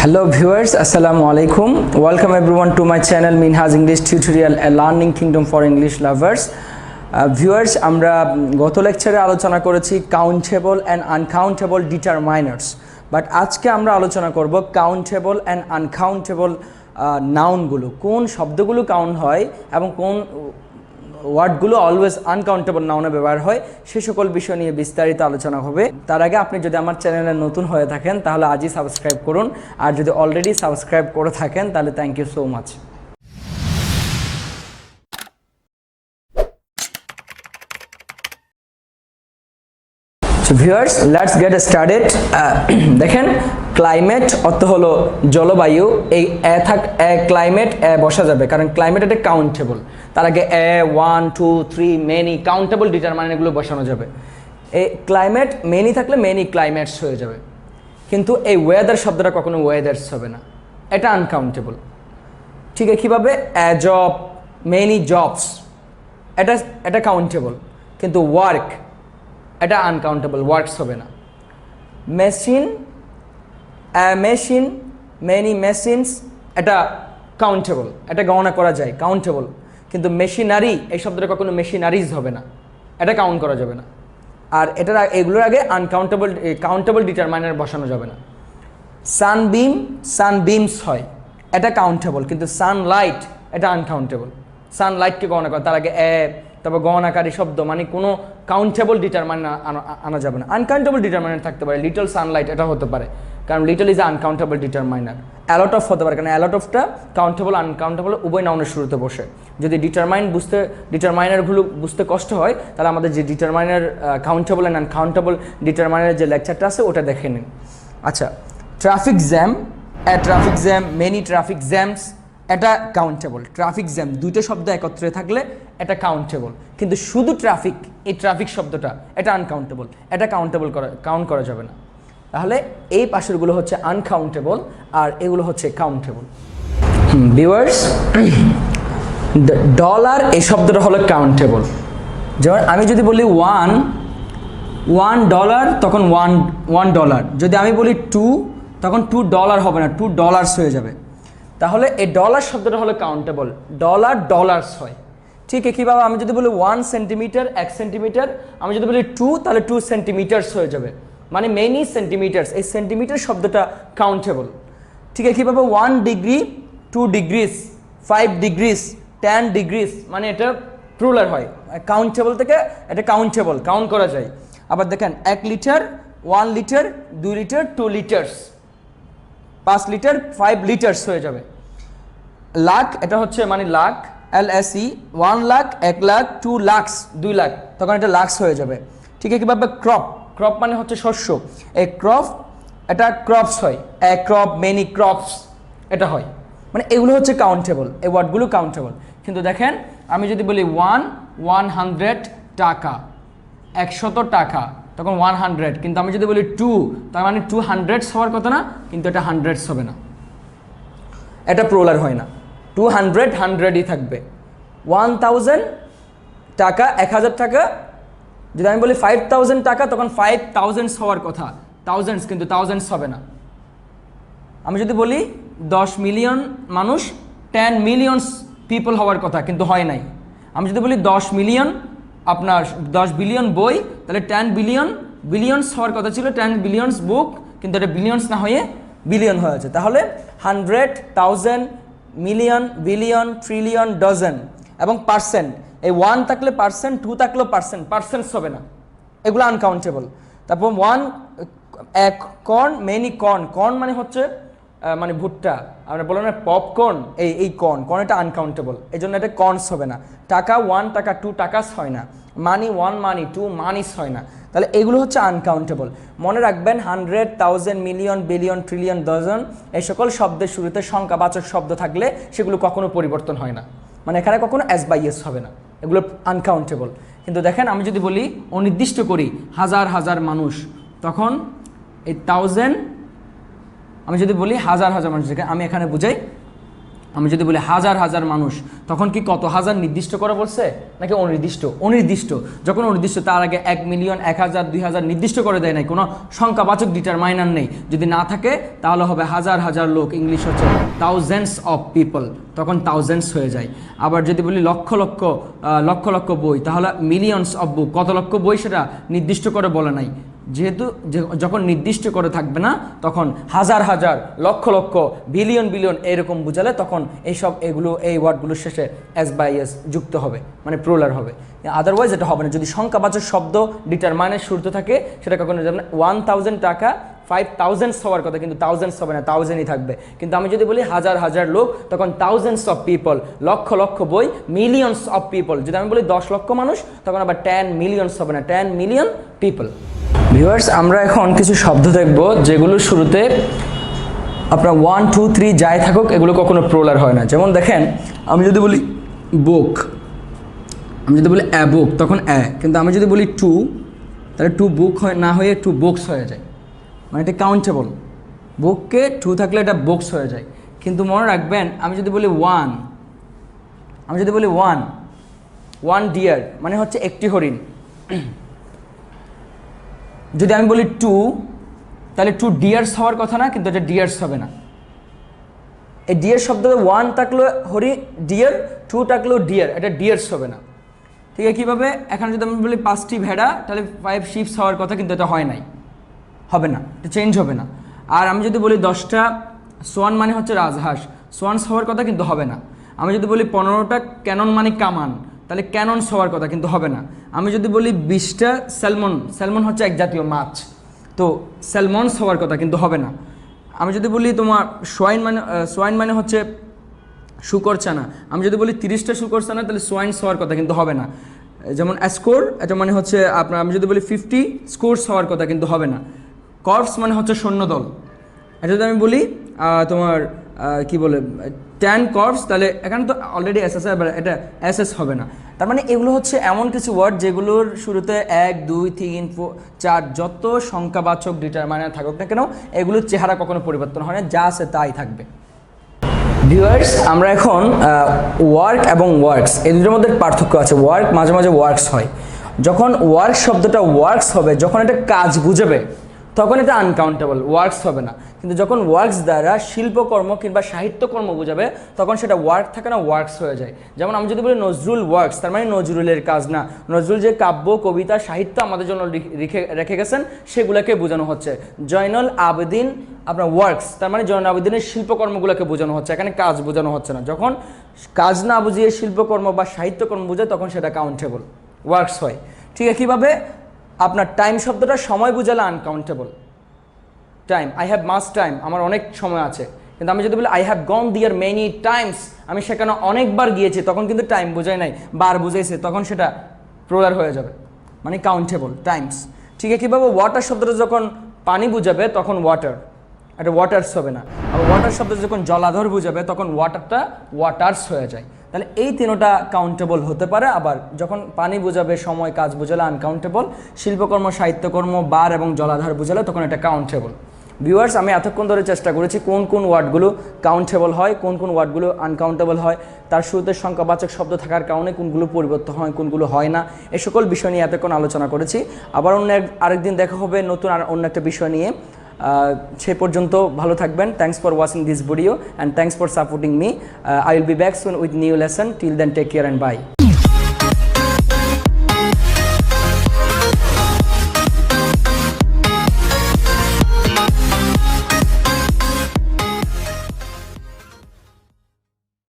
Hello viewers, Assalamu alaikum. Welcome everyone to my channel Minhaj English Tutorial, a learning kingdom for English lovers. Viewers, আমরা গত লেকচারে আলোচনা করেছি countable and uncountable ডিটারমাইনার্স, but আজকে আমরা আলোচনা করব কাউন্টেবল অ্যান্ড আনকাউন্টেবল নাউনগুলো, কোন শব্দগুলো কাউন্ট হয় এবং কোন ওয়ার্ডগুলো অলওয়েজ আনকাউন্টেবল নাউনে ব্যবহার হয়, সে সকল বিষয় নিয়ে বিস্তারিত আলোচনা হবে। তার আগে আপনি যদি আমার চ্যানেলে নতুন হয়ে থাকেন তাহলে আজই সাবস্ক্রাইব করুন, আর যদি অলরেডি সাবস্ক্রাইব করে থাকেন তাহলে thank you so much. Viewers, let's get started. দেখেন, ক্লাইমেট অর্থ হলো জলবায়ু। এই ক্লাইমেট বসা যাবে কারণ ক্লাইমেট এটা কাউন্টেবল। তার আগে 1 2 3 মেনি কাউন্টেবল ডিটারমাইনারগুলো বসানো যাবে। এই ক্লাইমেট মেনি থাকলে মেনি ক্লাইমেটস হয়ে যাবে, কিন্তু এই ওয়েদার শব্দটা কখনো ওয়েদার্স হবে না, এটা আনকাউন্টেবল। ঠিক আছে, কীভাবে? জব, মেনি জবস, এটা কাউন্টেবল, কিন্তু ওয়ার্ক এটা আনকাউন্টেবল, ওয়ার্কস হবে না। মেশিন, মেশিন, মেনি মেশিনস, এটা কাউন্টেবল, এটা গণনা করা যায়, কাউন্টেবল। কিন্তু মেশিনারি এই শব্দটা কখনো মেশিনারিজ হবে না, এটা কাউন্ট করা যাবে না। আর এগুলোর আগে কাউন্টেবল ডিটারমাইনার বসানো যাবে না। সানবিম, সানবিমস হয়, এটা কাউন্টেবল, কিন্তু সানলাইট এটা আনকাউন্টেবল। সানলাইটকে গণনা করা, তার আগে তারপর গণনাকারী শব্দ, মানে কোনো কাউন্টেবল ডিটারমাইনার আনা যাবে না। আনকাউন্টেবল ডিটারমাইনার থাকতে পারে, লিটল সানলাইট এটা হতে পারে, কারণ little is uncountable determiner. A lot of হতে পারে, কারণ অ্যালট অফটা কাউন্টেবল আনকাউন্টেবল উভয় নাউনের শুরুতে বসে। যদি ডিটারমাইনারগুলো বুঝতে কষ্ট হয় তাহলে আমাদের যে determiner countable and uncountable determiner যে লেকচারটা আছে ওটা দেখে নিন। আচ্ছা, traffic jam, traffic jam, many traffic jams, এটা কাউন্টেবল। ট্রাফিক জ্যাম দুইটা শব্দ একত্রে থাকলে এটা কাউন্টেবল, কিন্তু শুধু ট্রাফিক, এই ট্রাফিক শব্দটা এটা আনকাউন্টেবল, এটা কাউন্ট করা যাবে না। তাহলে এই পাশেরগুলো হচ্ছে আনকাউন্টেবল আর এগুলো হচ্ছে কাউন্টেবল। ভিউয়ার্স, ডলার এই শব্দটা হলো কাউন্টেবল। যেমন আমি যদি বলি ওয়ান ডলার, তখন ওয়ান ডলার। যদি আমি বলি তখন $2 হবে না, $2 হয়ে যাবে। তাহলে এই ডলার শব্দটা হলো কাউন্টেবল, ডলার্স হয়। ঠিক কীভাবে? আমি যদি বলি 1 সেন্টিমিটার, 1 সেন্টিমিটার, আমি যদি বলি 2 তাহলে 2 সেন্টিমিটার্স হয়ে যাবে, মানে মেনি সেন্টিমিটার্স। এই সেন্টিমিটার শব্দটা কাউন্টেবল। ঠিক আছে, কীভাবে? 1 ডিগ্রি, 2 ডিগ্রিস, 5 ডিগ্রিস, 10 ডিগ্রিস, মানে এটা প্লুরাল হয়। কাউন্টেবল থেকে এটা কাউন্টেবল, কাউন্ট করা যায়। আবার দেখেন, 1 litre, 1 litre, 2 litre, 2 litres, 5 litre, 5 litres হয়ে যাবে। লাখ, এটা হচ্ছে মানে লাখ, LSE, 1 লাখ, 1 লাখ, 2 লাখস, 2 লাখ, তখন এটা লাখস হয়ে যাবে। ঠিক আছে, কীভাবে? ক্রপ মানে হচ্ছে শস্য। এই ক্রপ, এটা ক্রপস হয়, ক্রপ, মেনি ক্রপস, এটা হয়। মানে এগুলো হচ্ছে কাউন্টেবল, এই ওয়ার্ডগুলো কাউন্টেবল। কিন্তু দেখেন, আমি যদি বলি 100 টাকা, 100 টাকা, তখন 100। কিন্তু আমি যদি বলি 2, তার মানে 200 হওয়ার কথা না, কিন্তু এটা 100 হবে না, এটা প্লুরাল হয় না। 200 100ই থাকবে। 1000 টাকা, 1000 টাকা, যদি আমি বলি 5000 টাকা, তখন 5000 হওয়ার কথা, থাউজেন্ডস, কিন্তু থাউজেন্ডস হবে না। আমি যদি বলি 10 মিলিয়ন মানুষ, 10 মিলিয়নস পিপল হওয়ার কথা, কিন্তু হয় নাই। আমি যদি বলি 10 মিলিয়ন, আপনার 10 বিলিয়ন বই, তাহলে 10 বিলিয়নস হওয়ার কথা ছিল, 10 বিলিয়নস বুক, কিন্তু এটা বিলিয়নস না হয়ে বিলিয়ন হয়েছে। তাহলে 100, 1000, মিলিয়ন, বিলিয়ন, ট্রিলিয়ন, ডজন এবং পার্সেন্ট। এই 1 থাকলে পার্সেন্ট, 2 থাকলেও পার্সেন্টস হবে না, এগুলো আনকাউন্টেবল। তারপর 1 কর্ন, মেনি কর্ন মানে হচ্ছে মানে ভুট্টা, আমরা বললাম না পপকর্ন, এই কর্ন এটা আনকাউন্টেবল, এই জন্য এটা কর্নস হবে না। টাকা, 1 টাকা, 2 টাকাস হয় না। মানি, 1 মানি, 2 মানিস হয় না। তাহলে এগুলো হচ্ছে আনকাউন্টেবল। মনে রাখবেন, 100, 1000, মিলিয়ন, বিলিয়ন, ট্রিলিয়ন, ডজন, এই সকল শব্দের শুরুতে সংখ্যাবাচক শব্দ থাকলে সেগুলো কখনো পরিবর্তন হয় না, মানে এখানে কখনো S by S হবে না, এগুলো আনকাউন্টেবল। কিন্তু দেখেন, আমি যদি বলি অনির্দিষ্ট করি হাজার হাজার মানুষ, তখন এই 1000, আমি যদি বলি হাজার হাজার মানুষ, আমি এখানে বুঝাই আমি যদি বলি হাজার হাজার মানুষ, তখন কি কত হাজার নির্দিষ্ট করে বলছে নাকি অনির্দিষ্ট? অনির্দিষ্ট। যখন অনির্দিষ্ট তার আগে 1 মিলিয়ন, 1000, 2000 নির্দিষ্ট করে দেয় নাই, কোনো সংখ্যাবাচক ডিটারমাইনার নেই। যদি না থাকে তাহলে হবে হাজার হাজার লোক, ইংলিশ হচ্ছে থাউজেন্ডস অফ পিপল, তখন থাউজেন্ডস হয়ে যায়। আবার যদি বলি লক্ষ লক্ষ লক্ষ লক্ষ বই, তাহলে মিলিয়নস অফ বুক, কত লক্ষ বই সেটা নির্দিষ্ট করে বলে নাই। যেহেতু যখন নির্দিষ্ট করে থাকবে না তখন হাজার হাজার, লক্ষ লক্ষ, বিলিয়ন বিলিয়ন এরকম বুঝালে তখন এই ওয়ার্ডগুলোর শেষে এস বাই এস যুক্ত হবে, মানে প্লুরাল হবে। আদারওয়াইজ এটা হবে না। যদি সংখ্যাবাচক শব্দ ডিটারমাইনের শুরুতে থাকে সেটা কখনো যাবে না। 1000 টাকা 5000 হওয়ার কথা, কিন্তু থাউজেন্ডস হবে না, থাউজেন্ডই থাকবে। কিন্তু আমি যদি বলি হাজার হাজার লোক, তখন thousands of people, lakh lakh বই, মিলিয়নস অফ পিপল। যদি আমি বলি 10 লক্ষ মানুষ, তখন আবার 10 মিলিয়নস হবে না, 10 মিলিয়ন পিপল। ভিউয়ার্স, আমরা এখন কিছু শব্দ দেখব যেগুলো শুরুতে আপনার 1, 2, 3 যাই থাকুক এগুলো কখনো প্লুরাল হয় না। যেমন দেখেন, আমি যদি বলি বুক, আমি যদি বলি অ্যা বুক, তখন অ্যা। কিন্তু আমি যদি বলি টু, তাহলে টু বুক না হয়ে টু বুকস হয়ে যায়, মানে এটা কাউন্টেবল। বুককে টু থাকলে এটা বুকস হয়ে যায়। কিন্তু মনে রাখবেন, আমি যদি বলি ওয়ান, আমি যদি বলি ওয়ান ডিয়ার মানে হচ্ছে একটি হরিণ। যদি আমি বলি টু, তাহলে টু ডিয়ার্স হওয়ার কথা না, কিন্তু এটা ডিয়ার্স হবে না। এই ডিয়ার শব্দটা ওয়ান থাকলেও ডিয়ার, টু থাকলেও ডিয়ার, এটা ডিয়ার্স হবে না। ঠিক আছে? কীভাবে? এখানে যদি আমি বলি 5টি ভেড়া, তাহলে 5 শিপস হওয়ার কথা, কিন্তু এটা হয় নাই, হবে না, এটা চেঞ্জ হবে না। আর আমি যদি বলি 10টা সোয়ান মানে হচ্ছে রাজহাঁস, সোয়ানস হওয়ার কথা, কিন্তু হবে না। আমি যদি বলি 15টা ক্যানন মানে কামান, তাহলে ক্যাননস হওয়ার কথা, কিন্তু হবে না। আমি যদি বলি 20টা স্যালমন, স্যালমন হচ্ছে এক জাতীয় মাছ, তো স্যালমনস হওয়ার কথা, কিন্তু হবে না। আমি যদি বলি তোমার সোয়াইন মানে হচ্ছে শুকরছানা, আমি যদি বলি 30টা শুকরছানা, তাহলে সোয়াইনস হওয়ার কথা, কিন্তু হবে না। যেমন স্কোর, এটা মানে হচ্ছে আপনার, আমি যদি বলি 50 স্কোরস হওয়ার কথা, কিন্তু হবে না। কর্পস মানে হচ্ছে সৈন্যদল, এটা যদি আমি বলি তোমার কি বলে 10 কর্পস, তাহলে এখানে তো অলরেডি এস এস, এটা এস এস হবে না। তার মানে এগুলো হচ্ছে এমন কিছু ওয়ার্ড যেগুলোর শুরুতে 1, 2, 3, 4 যত সংখ্যাবাচক ডিটারমাইনার থাকুক না কেন, এগুলোর চেহারা কখনো পরিবর্তন হয় না, যা আছে তাই থাকবে। ভিউয়ার্স, আমরা এখন ওয়ার্ক এবং ওয়ার্কস এই দুটোর মধ্যে পার্থক্য আছে। ওয়ার্ক মাঝে মাঝে ওয়ার্কস হয়। যখন ওয়ার্ক শব্দটা ওয়ার্কস হবে, যখন এটা কাজ বুঝাবে, তখন এটা আনকাউন্টেবল, ওয়ার্কস হবে না। কিন্তু যখন ওয়ার্কস দ্বারা শিল্পকর্ম কিংবা সাহিত্যকর্ম বোঝাবে, তখন সেটা ওয়ার্ক থাকে না, ওয়ার্কস হয়ে যায়। যেমন আমি যদি বলি নজরুল ওয়ার্কস, তার মানে নজরুলের কাজ না, নজরুল যে কাব্য, কবিতা, সাহিত্য আমাদের জন্য রেখে গেছেন, সেগুলোকে বোঝানো হচ্ছে। জয়নুল আবেদিন আপনার ওয়ার্কস, তার মানে জয়নুল আবেদিনের শিল্পকর্মগুলোকে বোঝানো হচ্ছে, এখানে কাজ বোঝানো হচ্ছে না। যখন কাজ না বুঝিয়ে শিল্পকর্ম বা সাহিত্যকর্ম বোঝায়, তখন সেটা কাউন্টেবল, ওয়ার্কস হয়। ঠিক আছে? কীভাবে? আপনার টাইম শব্দটা সময় বুঝালে uncountable. Time, I have much time, আমার অনেক সময় আছে। কিন্তু আমি যদি বলি আই হ্যাভ গন দিয়ার মেনি টাইমস, আমি সেখানে অনেকবার গিয়েছি, তখন কিন্তু টাইম বোঝায় নাই, বার বুঝাইছে, তখন সেটা প্লুরাল হয়ে যাবে, মানে কাউন্টেবল, টাইমস। ঠিক আছে? কীভাবে? ওয়াটার শব্দটা যখন পানি বুঝাবে, তখন ওয়াটার, এটা ওয়াটার্স হবে না। আর ওয়াটার শব্দটা যখন জলাধর বুঝাবে, তখন ওয়াটারটা ওয়াটার্স হয়ে যায়। তাহলে এই তিনটা কাউন্টেবল হতে পারে। আবার যখন পানি বোঝাবে, সময়, কাজ বোঝালে আনকাউন্টেবল, শিল্পকর্ম, সাহিত্যকর্ম, বার এবং জলাধার বোঝালে তখন এটা কাউন্টেবল। ভিউয়ার্স, আমি এতক্ষণ ধরে চেষ্টা করেছি কোন কোন ওয়ার্ডগুলো কাউন্টেবল হয়, কোন কোন ওয়ার্ডগুলো আনকাউন্টেবল হয়, তার শুরুতে সংখ্যাবাচক শব্দ থাকার কারণে কোনগুলো পরিবর্তন হয়, কোনগুলো হয় না, এই সকল বিষয় নিয়ে এতক্ষণ আলোচনা করেছি। আবার আরেকদিন দেখা হবে নতুন অন্য একটা বিষয় নিয়ে। সে পর্যন্ত ভালো থাকবেন। Thanks for watching this video and thanks for supporting me. I will be back soon with new lesson. Till then take care and by.